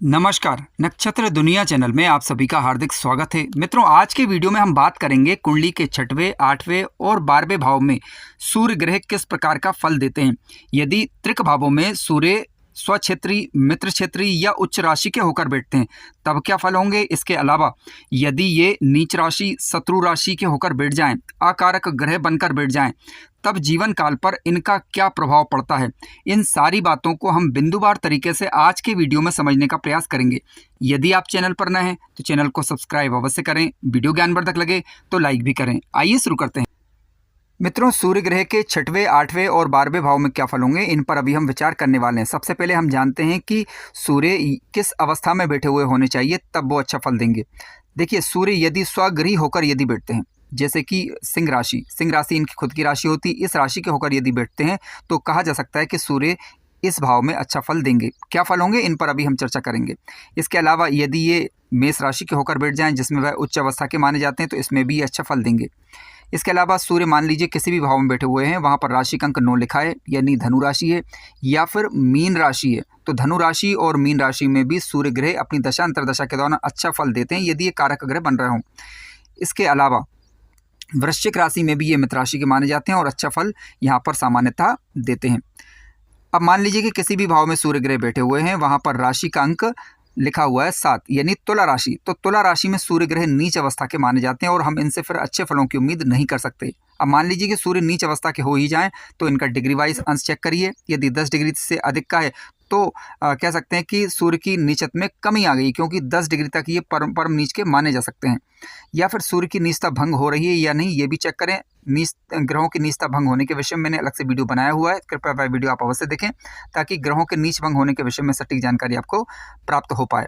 नमस्कार, नक्षत्र दुनिया चैनल में आप सभी का हार्दिक स्वागत है। मित्रों, आज के वीडियो में हम बात करेंगे कुंडली के 6वें, 8वें और 12वें भाव में सूर्य ग्रह किस प्रकार का फल देते हैं। यदि त्रिक भावों में सूर्य स्वक्षेत्री, मित्र क्षेत्री या उच्च राशि के होकर बैठते हैं तब क्या फल होंगे। इसके अलावा यदि ये नीच राशि, शत्रु राशि के होकर बैठ जाएं, अकारक ग्रह बनकर बैठ जाएं, तब जीवन काल पर इनका क्या प्रभाव पड़ता है। इन सारी बातों को हम बिंदुवार तरीके से आज के वीडियो में समझने का प्रयास करेंगे। यदि आप चैनल पर नए हैं तो चैनल को सब्सक्राइब अवश्य करें, वीडियो ज्ञानवर्धक लगे तो लाइक भी करें। आइए शुरू करते हैं। मित्रों, सूर्य ग्रह के 6वें, 8वें और 12वें भाव में क्या फल होंगे, इन पर अभी हम विचार करने वाले हैं। सबसे पहले हम जानते हैं कि सूर्य किस अवस्था में बैठे हुए होने चाहिए तब वो अच्छा फल देंगे। देखिए, सूर्य यदि स्वगृही होकर यदि बैठते हैं, जैसे कि सिंह राशि इनकी खुद की राशि होती, इस राशि के होकर यदि बैठते हैं तो कहा जा सकता है कि सूर्य इस भाव में अच्छा फल देंगे। क्या फल होंगे, इन पर अभी हम चर्चा करेंगे। इसके अलावा यदि ये मेष राशि के होकर बैठ जाएं, जिसमें वह उच्च अवस्था के माने जाते हैं, तो इसमें भी अच्छा फल देंगे। इसके अलावा सूर्य मान लीजिए किसी भी भाव में बैठे हुए हैं, वहाँ पर राशि का अंक 9 लिखा है, यानी धनु राशि है या फिर मीन राशि है, तो धनु राशि और मीन राशि में भी सूर्य ग्रह अपनी दशा अंतर्दशा के दौरान अच्छा फल देते हैं यदि ये कारक ग्रह बन रहे हों। इसके अलावा वृश्चिक राशि में भी ये मित्र राशि के माने जाते हैं और अच्छा फल यहाँ पर सामान्यतः देते हैं। अब मान लीजिए कि किसी भी भाव में सूर्य ग्रह बैठे हुए हैं, वहाँ पर राशि का अंक लिखा हुआ है 7, यानी तुला राशि, तो तुला राशि में सूर्य ग्रह नीच अवस्था के माने जाते हैं और हम इनसे फिर अच्छे फलों की उम्मीद नहीं कर सकते। अब मान लीजिए कि सूर्य नीच अवस्था के हो ही जाएं तो इनका डिग्री वाइज अंश चेक करिए। यदि 10 डिग्री से अधिक का है तो कह सकते हैं कि सूर्य की नीचत में कमी आ गई, क्योंकि 10 डिग्री तक ये परम नीच के माने जा सकते हैं। या फिर सूर्य की नीचता भंग हो रही है या नहीं, ये भी चेक करें। ग्रहों की नीचता भंग होने के विषय में मैंने अलग से वीडियो बनाया हुआ है, कृपया वह वीडियो आप अवश्य देखें ताकि ग्रहों के नीच भंग होने के विषय में सटीक जानकारी आपको प्राप्त हो पाए।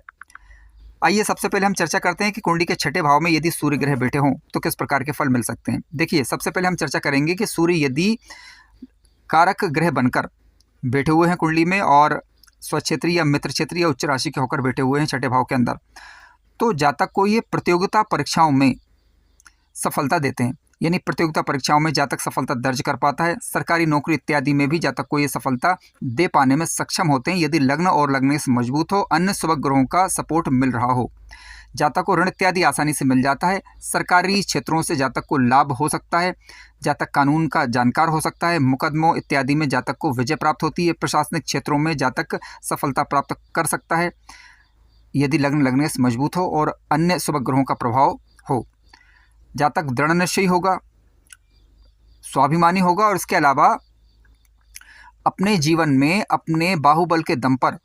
आइए सबसे पहले हम चर्चा करते हैं कि कुंडली के 6ठे भाव में यदि सूर्य ग्रह बैठे हों तो किस प्रकार के फल मिल सकते हैं। देखिए, सबसे पहले हम चर्चा करेंगे कि सूर्य यदि कारक ग्रह बनकर बैठे हुए हैं कुंडली में और स्वक्षेत्री या मित्र क्षेत्री या उच्च राशि के होकर बैठे हुए हैं 6ठे भाव के अंदर, तो जातक को ये प्रतियोगिता परीक्षाओं में सफलता देते हैं, यानी प्रतियोगिता परीक्षाओं में जातक सफलता दर्ज कर पाता है। सरकारी नौकरी इत्यादि में भी जातक को ये सफलता दे पाने में सक्षम होते हैं यदि लग्न और लग्न से मजबूत हो, अन्य शुभ ग्रहों का सपोर्ट मिल रहा हो। जातक को ऋण इत्यादि आसानी से मिल जाता है। सरकारी क्षेत्रों से जातक को लाभ हो सकता है। जातक कानून का जानकार हो सकता है। मुकदमों इत्यादि में जातक को विजय प्राप्त होती है। प्रशासनिक क्षेत्रों में जातक सफलता प्राप्त कर सकता है यदि लग्न से मजबूत हो और अन्य शुभ ग्रहों का प्रभाव हो। जातक दृढ़ निश्चयी होगा, स्वाभिमानी होगा और इसके अलावा अपने जीवन में अपने बाहुबल के दम पर,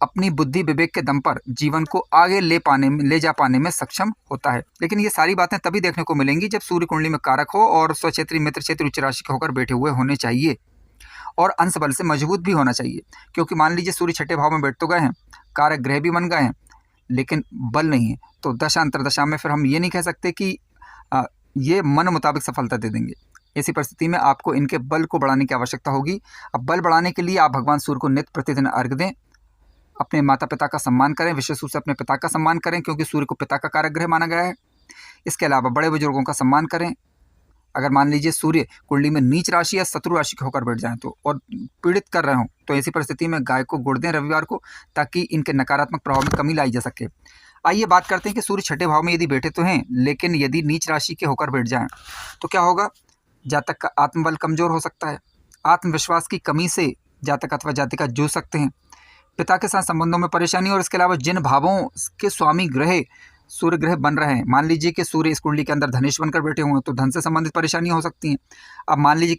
अपनी बुद्धि विवेक के दम पर जीवन को आगे ले जा पाने में सक्षम होता है। लेकिन ये सारी बातें तभी देखने को मिलेंगी जब सूर्य कुंडली में कारक हो और स्वक्षेत्री, मित्र क्षेत्री, उच्च राशि के होकर बैठे हुए होने चाहिए और अंश बल से मजबूत भी होना चाहिए। क्योंकि मान लीजिए सूर्य 6ठे भाव में बैठ तो गए हैं, कारक ग्रह भी बन गए हैं, लेकिन बल नहीं है, तो दशा अंतर्दशा में फिर हम ये नहीं कह सकते कि ये मन मुताबिक सफलता दे देंगे। ऐसी परिस्थिति में आपको इनके बल को बढ़ाने की आवश्यकता होगी। अब बल बढ़ाने के लिए आप भगवान सूर्य को नित्य प्रतिदिन अर्घ्य दें, अपने माता पिता का सम्मान करें, विशेष रूप से अपने पिता का सम्मान करें क्योंकि सूर्य को पिता का कारक ग्रह माना गया है। इसके अलावा बड़े बुजुर्गों का सम्मान करें। अगर मान लीजिए सूर्य कुंडली में नीच राशि या शत्रु राशि के होकर बैठ जाएं तो और पीड़ित कर रहे हों तो ऐसी परिस्थिति में गाय को गुड़ दें रविवार को, ताकि इनके नकारात्मक प्रभाव में कमी लाई जा सके। आइए बात करते हैं कि सूर्य 6ठे भाव में यदि बैठे तो हैं, लेकिन यदि नीच राशि के होकर बैठ जाएं तो क्या होगा। जातक का आत्मबल कमजोर हो सकता है। आत्मविश्वास की कमी से जातक अथवा जातिका जूझ सकते हैं। पिता के साथ संबंधों में परेशानी और इसके अलावा जिन भावों के स्वामी ग्रह सूर्य ग्रह बन रहे हैं, मान लीजिए कि सूर्य इस कुंडली के अंदर धनेश बनकर बैठे हुए हैं तो धन से संबंधित परेशानियां हो सकती हैं। अब मान लीजिए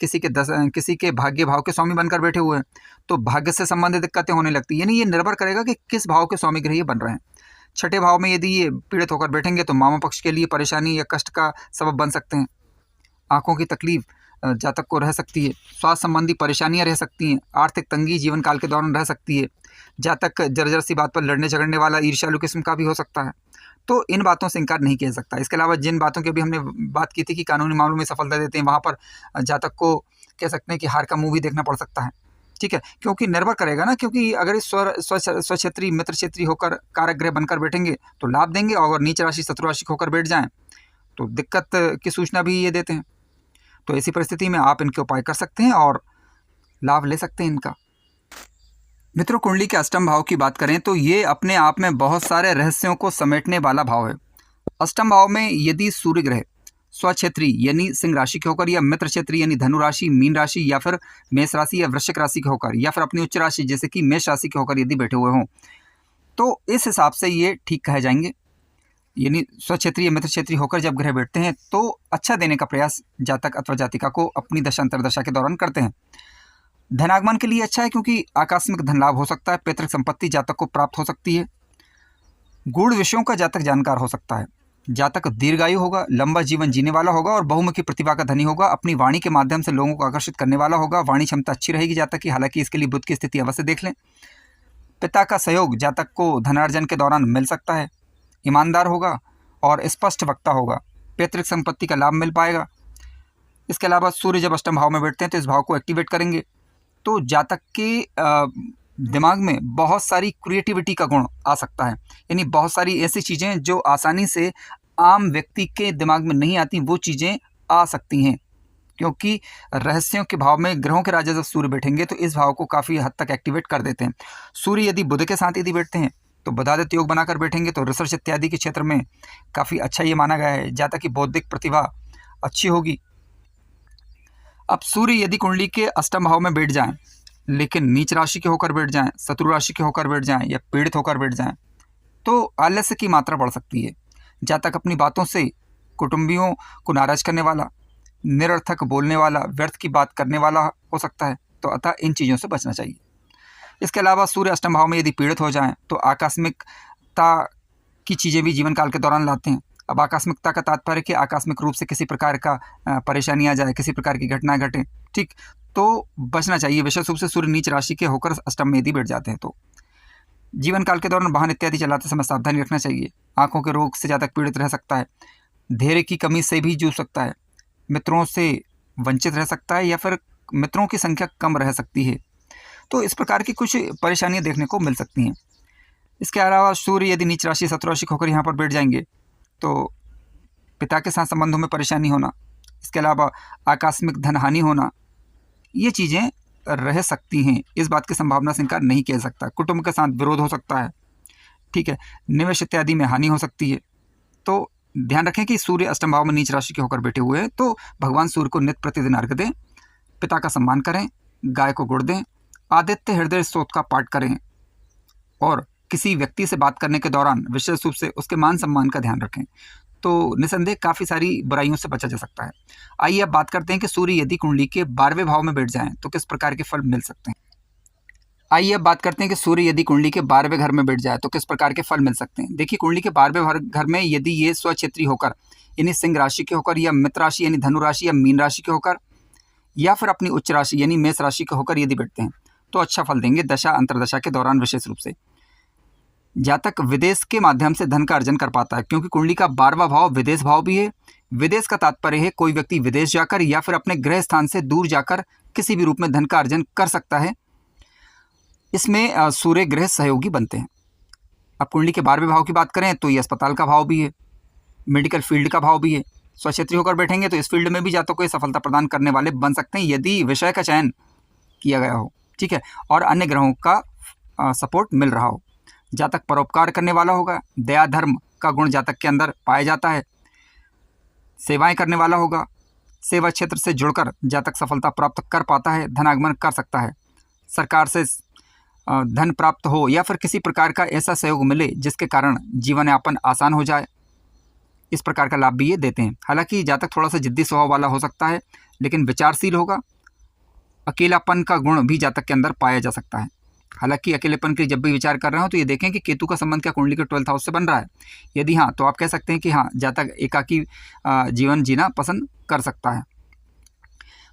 किसी के भाग्य भाव के स्वामी बनकर बैठे हुए हैं तो भाग्य से संबंधित दिक्कतें होने लगती हैं। यानी ये निर्भर करेगा कि किस भाव के स्वामी ग्रह ये बन रहे हैं। 6ठे भाव में यदि ये पीड़ित होकर बैठेंगे तो मामा पक्ष के लिए परेशानी या कष्ट का सबब बन सकते हैं। आंखों की तकलीफ जातक को रह सकती है। स्वास्थ्य संबंधी परेशानियां रह सकती हैं। आर्थिक तंगी जीवन काल के दौरान रह सकती है। जातक जर्जर सी बात पर लड़ने झगड़ने वाला ईर्ष्यालु किस्म का भी हो सकता है। तो इन बातों से इनकार नहीं किया सकता। इसके अलावा जिन बातों की अभी हमने बात की थी कि कानूनी मामलों में सफलता देते हैं, वहाँ पर जातक को कह सकते हैं कि हार का मुँह भी देखना पड़ सकता है। ठीक है, क्योंकि निर्भर करेगा ना, क्योंकि अगर इस स्वक्षेत्री, मित्र क्षेत्री होकर कारक ग्रह बनकर बैठेंगे तो लाभ देंगे और नीच राशि, शत्रु राशि होकर बैठ जाएं तो दिक्कत की सूचना भी ये देते हैं। तो ऐसी परिस्थिति में आप इनके उपाय कर सकते हैं और लाभ ले सकते हैं इनका। मित्रों, कुंडली के अष्टम भाव की बात करें तो ये अपने आप में बहुत सारे रहस्यों को समेटने वाला भाव है। अष्टम भाव में यदि सूर्य ग्रह स्वक्षेत्री यानी सिंह राशि के होकर, या मित्र क्षेत्री यानी धनु राशि, मीन राशि, या फिर मेष राशि या वृश्चिक राशि के होकर, या फिर अपनी उच्च राशि जैसे कि मेष राशि के होकर यदि बैठे हुए हों, तो इस हिसाब से ये ठीक कहे जाएंगे। यानी स्वक्षेत्री या मित्र क्षेत्री होकर जब ग्रह बैठते हैं तो अच्छा देने का प्रयास जातक अथवा जातिका को अपनी दशा अंतर्दशा के दौरान करते हैं। धनागमन के लिए अच्छा है क्योंकि आकस्मिक धन लाभ हो सकता है, पैतृक संपत्ति जातक को प्राप्त हो सकती है, गूढ़ विषयों का जातक जानकार हो सकता है, जातक दीर्घायु होगा, लंबा जीवन जीने वाला होगा और बहुमुखी प्रतिभा का धनी होगा, अपनी वाणी के माध्यम से लोगों को आकर्षित करने वाला होगा, वाणी क्षमता अच्छी रहेगी जातक की, हालांकि इसके लिए बुध की स्थिति अवश्य देख लें। पिता का सहयोग जातक को धनार्जन के दौरान मिल सकता है, ईमानदार होगा और स्पष्ट वक्ता होगा, पैतृक संपत्ति का लाभ मिल पाएगा। इसके अलावा सूर्य जब अष्टम भाव में बैठते हैं तो इस भाव को एक्टिवेट करेंगे तो जातक के दिमाग में बहुत सारी क्रिएटिविटी का गुण आ सकता है। यानी बहुत सारी ऐसी चीज़ें जो आसानी से आम व्यक्ति के दिमाग में नहीं आती, वो चीज़ें आ सकती हैं, क्योंकि रहस्यों के भाव में ग्रहों के राजा जब सूर्य बैठेंगे तो इस भाव को काफ़ी हद तक एक्टिवेट कर देते हैं। सूर्य यदि बुध के साथ यदि बैठते हैं तो बुधादित्य योग बनाकर बैठेंगे तो रिसर्च इत्यादि के क्षेत्र में काफ़ी अच्छा ये माना गया है, जातक की बौद्धिक प्रतिभा अच्छी होगी। अब सूर्य यदि कुंडली के अष्टम भाव में बैठ जाएं, लेकिन नीच राशि के होकर बैठ जाएं, शत्रु राशि के होकर बैठ जाएं या पीड़ित होकर बैठ जाएं, तो आलस्य की मात्रा बढ़ सकती है। जातक अपनी बातों से कुटुंबियों को नाराज करने वाला, निरर्थक बोलने वाला, व्यर्थ की बात करने वाला हो सकता है, तो अतः इन चीज़ों से बचना चाहिए। इसके अलावा सूर्य अष्टम भाव में यदि पीड़ित हो जाएं तो आकस्मिकता की चीज़ें भी जीवन काल के दौरान लाते हैं। अब आकस्मिकता का तात्पर्य कि आकस्मिक रूप से किसी प्रकार का परेशानी आ जाए, किसी प्रकार की घटना घटे, ठीक, तो बचना चाहिए। विशेष रूप से सूर्य नीच राशि के होकर अष्टम में यदि बैठ जाते हैं तो जीवन काल के दौरान वाहन इत्यादि चलाते समय सावधानी रखना चाहिए। आंखों के रोग से जातक पीड़ित रह सकता है, धैर्य की कमी से भी जूझ सकता है, मित्रों से वंचित रह सकता है या फिर मित्रों की संख्या कम रह सकती है। तो इस प्रकार की कुछ परेशानियां देखने को मिल सकती हैं। इसके अलावा सूर्य यदि नीच राशि शत्रु राशि होकर यहाँ पर बैठ जाएंगे तो पिता के साथ संबंधों में परेशानी होना, इसके अलावा आकस्मिक धन हानि होना, ये चीज़ें रह सकती हैं। इस बात की संभावना से इनकार नहीं किया जा सकता। कुटुंब के साथ विरोध हो सकता है, ठीक है, निवेश इत्यादि में हानि हो सकती है। तो ध्यान रखें कि सूर्य अष्टम भाव में नीच राशि के होकर बैठे हुए हैं तो भगवान सूर्य को नित्य प्रतिदिन अर्घ्य दें, पिता का सम्मान करें, गाय को गुड़ दें, आदित्य हृदय स्तोत्र का पाठ करें और किसी व्यक्ति से बात करने के दौरान विशेष रूप से उसके मान सम्मान का ध्यान रखें, तो निसंदेह काफ़ी सारी बुराइयों से बचा जा सकता है। आइए अब बात करते हैं कि सूर्य यदि कुंडली के 12वें भाव में बैठ जाएं तो किस प्रकार के फल मिल सकते हैं। आइए अब बात करते हैं कि सूर्य यदि कुंडली के 12वें घर में बैठ जाए तो किस प्रकार के फल मिल सकते हैं। देखिए, कुंडली के 12वें घर में यदि ये स्वक्षेत्री होकर यानी सिंह राशि के होकर, या मित्र राशि यानी धनु राशि या मीन राशि के होकर, या फिर अपनी उच्च राशि यानी मेष राशि के होकर यदि बैठते हैं तो अच्छा फल देंगे दशा अंतर्दशा के दौरान। विशेष रूप से जातक विदेश के माध्यम से धन का अर्जन कर पाता है, क्योंकि कुंडली का 12वां भाव विदेश भाव भी है। विदेश का तात्पर्य है कोई व्यक्ति विदेश जाकर या फिर अपने गृह स्थान से दूर जाकर किसी भी रूप में धन का अर्जन कर सकता है। इसमें सूर्य ग्रह सहयोगी बनते हैं। अब कुंडली के 12वें भाव की बात करें तो ये अस्पताल का भाव भी है, मेडिकल फील्ड का भाव भी है। स्वक्षेत्री होकर बैठेंगे तो इस फील्ड में भी जातकों को सफलता प्रदान करने वाले बन सकते हैं यदि विषय का चयन किया गया हो, ठीक है, और अन्य ग्रहों का सपोर्ट मिल रहा हो। जातक परोपकार करने वाला होगा, दया धर्म का गुण जातक के अंदर पाया जाता है, सेवाएं करने वाला होगा, सेवा क्षेत्र से जुड़कर जातक सफलता प्राप्त कर पाता है, धनागमन कर सकता है, सरकार से धन प्राप्त हो या फिर किसी प्रकार का ऐसा सहयोग मिले जिसके कारण जीवन यापन आसान हो जाए, इस प्रकार का लाभ भी ये देते हैं। हालांकि जातक थोड़ा सा जिद्दी स्वभाव वाला हो सकता है, लेकिन विचारशील होगा। अकेलापन का गुण भी जातक के अंदर पाया जा सकता है। हालांकि अकेलेपन के जब भी विचार कर रहे हो तो ये देखें कि केतु का संबंध क्या कुंडली के 12th हाउस से बन रहा है। यदि हाँ, तो आप कह सकते हैं कि हाँ, जातक एकाकी जीवन जीना पसंद कर सकता है।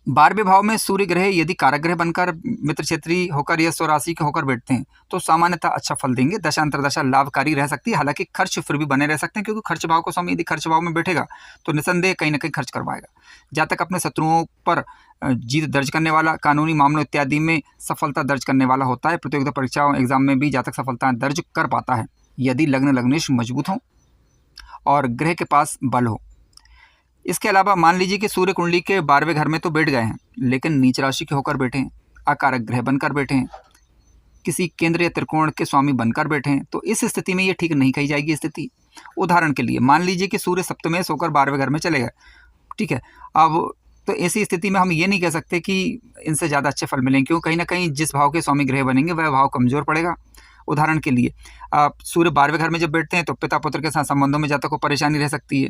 12वें भाव में सूर्य ग्रह यदि कारक ग्रह बनकर मित्र क्षेत्री होकर या स्वराशि के होकर बैठते हैं तो सामान्यतः अच्छा फल देंगे, दशा अंतर्दशा लाभकारी रह सकती है। हालांकि खर्च फिर भी बने रह सकते हैं, क्योंकि खर्च भाव को समय यदि खर्च भाव में बैठेगा तो निसंदेह कहीं ना कहीं खर्च करवाएगा। जातक अपने शत्रुओं पर जीत दर्ज करने वाला, कानूनी मामलों इत्यादि में सफलता दर्ज करने वाला होता है। प्रतियोगिता परीक्षाओं एग्जाम में भी जातक सफलता दर्ज कर पाता है यदि लग्नेश मजबूत हो और ग्रह के पास बल हो। इसके अलावा मान लीजिए कि सूर्य कुंडली के 12वें घर में तो बैठ गए हैं, लेकिन नीच राशि के होकर बैठे हैं, अकारक ग्रह बनकर बैठे हैं, किसी केंद्र या त्रिकोण के स्वामी बनकर बैठे हैं, तो इस स्थिति में ये ठीक नहीं कही जाएगी स्थिति। उदाहरण के लिए मान लीजिए कि सूर्य सप्तमेश होकर 12वें घर में चले गए, ठीक है। अब तो ऐसी स्थिति में हम ये नहीं कह सकते कि इनसे ज़्यादा अच्छे फल मिलेंगे, क्योंकि कहीं ना कहीं जिस भाव के स्वामी ग्रह बनेंगे वह भाव कमजोर पड़ेगा। उदाहरण के लिए सूर्य 12वें घर में जब बैठते हैं तो पिता पुत्र के साथ संबंधों में जातक को परेशानी रह सकती है।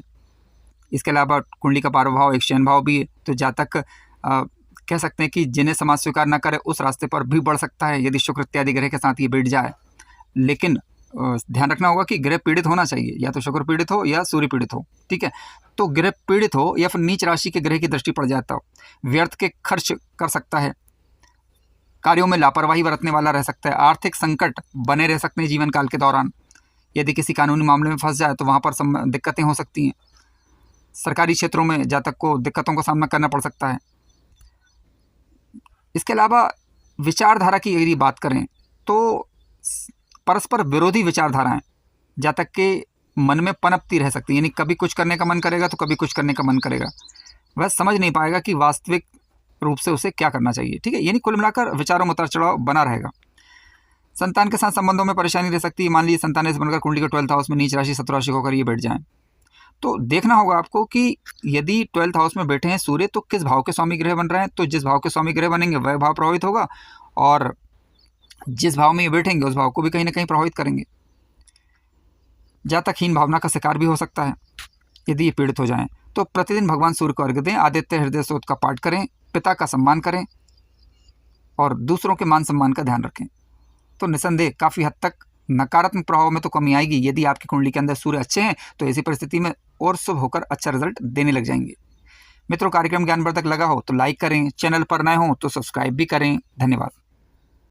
इसके अलावा कुंडली का 12वां भाव एक शयन भाव भी है, तो जातक कह सकते हैं कि जिन्हें समाज स्वीकार न करे उस रास्ते पर भी बढ़ सकता है यदि शुक्र इत्यादि ग्रह के साथ ये बैठ जाए। लेकिन ध्यान रखना होगा कि ग्रह पीड़ित होना चाहिए, या तो शुक्र पीड़ित हो या सूर्य पीड़ित हो, ठीक है। तो ग्रह पीड़ित हो या फिर नीच राशि के ग्रह की दृष्टि पड़ जाता हो, व्यर्थ के खर्च कर सकता है, कार्यों में लापरवाही बरतने वाला रह सकता है, आर्थिक संकट बने रह सकते हैं जीवन काल के दौरान। यदि किसी कानूनी मामले में फंस जाए तो वहाँ पर दिक्कतें हो सकती हैं। सरकारी क्षेत्रों में जातक को दिक्कतों का सामना करना पड़ सकता है। इसके अलावा विचारधारा की यदि बात करें तो परस्पर विरोधी विचारधाराएं जातक के मन में पनपती रह सकती है, यानी कभी कुछ करने का मन करेगा तो कभी कुछ करने का मन करेगा, वह समझ नहीं पाएगा कि वास्तविक रूप से उसे क्या करना चाहिए, ठीक है। यानी कुल मिलाकर विचारों में उतार चढ़ाव बना रहेगा। संतान के साथ संबंधों में परेशानी रह सकती है। मान लीजिए संतान से बनकर कुंडली के 12th हाउस में नीच राशि शत्रु राशि होकर ये बैठ जाएं, तो देखना होगा आपको कि यदि 12th हाउस में बैठे हैं सूर्य तो किस भाव के स्वामी ग्रह बन रहे हैं। तो जिस भाव के स्वामी ग्रह बनेंगे वह भाव प्रभावित होगा, और जिस भाव में ये बैठेंगे उस भाव को भी कहीं ना कहीं प्रभावित करेंगे। जातकहीन भावना का शिकार भी हो सकता है यदि ये पीड़ित हो जाएं। तो प्रतिदिन भगवान सूर्य को अर्घ्य दें, आदित्य हृदय स्तोत्र का पाठ करें, पिता का सम्मान करें और दूसरों के मान सम्मान का ध्यान रखें। तो निसंदेह काफ़ी हद तक नकारात्मक प्रभाव में तो कमी आएगी। यदि आपकी कुंडली के अंदर सूर्य अच्छे हैं तो ऐसी परिस्थिति में और शुभ होकर अच्छा रिजल्ट देने लग जाएंगे। मित्रों, कार्यक्रम ज्ञानवर्धक लगा हो तो लाइक करें, चैनल पर नए हो तो सब्सक्राइब भी करें। धन्यवाद।